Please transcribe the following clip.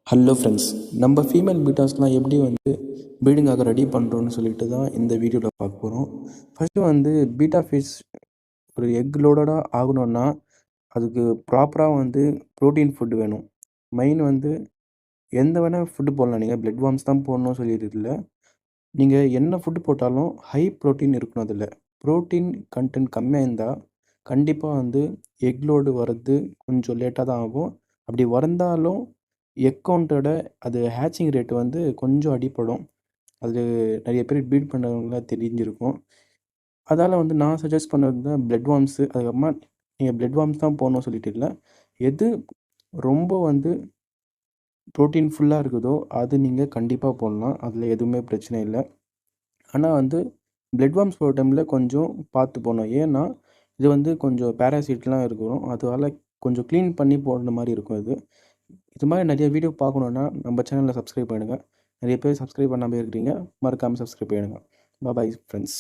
Hello friends, நம்ம female பீட்டாஸ்லாம் எப்படி ப்ரீடிங்காக ready பண்ணுறோன்னு சொல்லிட்டு தான் இந்த வீடியோவில் பார்க்க போகிறோம். ஃபஸ்ட்டு பீட்டா ஃபிஷ் ஒரு எக் லோடடாக ஆகணும்னா அதுக்கு ப்ராப்பராக ப்ரோட்டீன் ஃபுட் வேணும். மெயின் எந்த வேணால் ஃபுட்டு போடலாம். நீங்கள் பிளட் வார்ம்ஸ் தான் போடணும்னு சொல்லிடுறது இல்லை. நீங்கள் என்ன ஃபுட்டு போட்டாலும் ஹை ப்ரோட்டீன் இருக்கணும். அதில் ப்ரோட்டீன் கண்டென்ட் கம்மியாக இருந்தால் கண்டிப்பாக எக் லோடு வர்றது கொஞ்சம் லேட்டாக தான் ஆகும். அப்படி வந்தாலும் எக் கவுண்டோட அது ஹேட்சிங் ரேட் கொஞ்சம் அடிப்படும். அது நிறைய பேர் பீட் பண்ணுறவங்களாம் தெரிஞ்சிருக்கும். அதால் நான் சஜஸ்ட் பண்ணுறது தான் பிளட் வார்ம்ஸு. அதுக்கப்புறமா நீங்கள் பிளட் வார்ம்ஸ் தான் போடணும்னு சொல்லிட்டு இல்லை. எது ரொம்ப ப்ரோட்டீன் ஃபுல்லாக இருக்குதோ அது நீங்கள் கண்டிப்பாக போடலாம். அதில் எதுவுமே பிரச்சனை இல்லை. ஆனால் பிளட் வார்ம்ஸ் போடுற டைமில் கொஞ்சம் பார்த்து போடணும். ஏன்னா இது கொஞ்சம் பேராசைட்லாம் இருக்கும். அதனால் கொஞ்சம் க்ளீன் பண்ணி போடுற மாதிரி இருக்கும். இது மாதிரி நிறைய வீடியோ பார்க்கணுன்னா நம்ம சேனலில் சப்ஸ்கிரைப் பண்ணுங்கள். நிறைய பேர் சப்ஸ்கிரைப் பண்ணாமல் இருக்கிறீங்க, மறக்காமல் சப்ஸ்கிரைப் பண்ணுங்கள். Bye friends.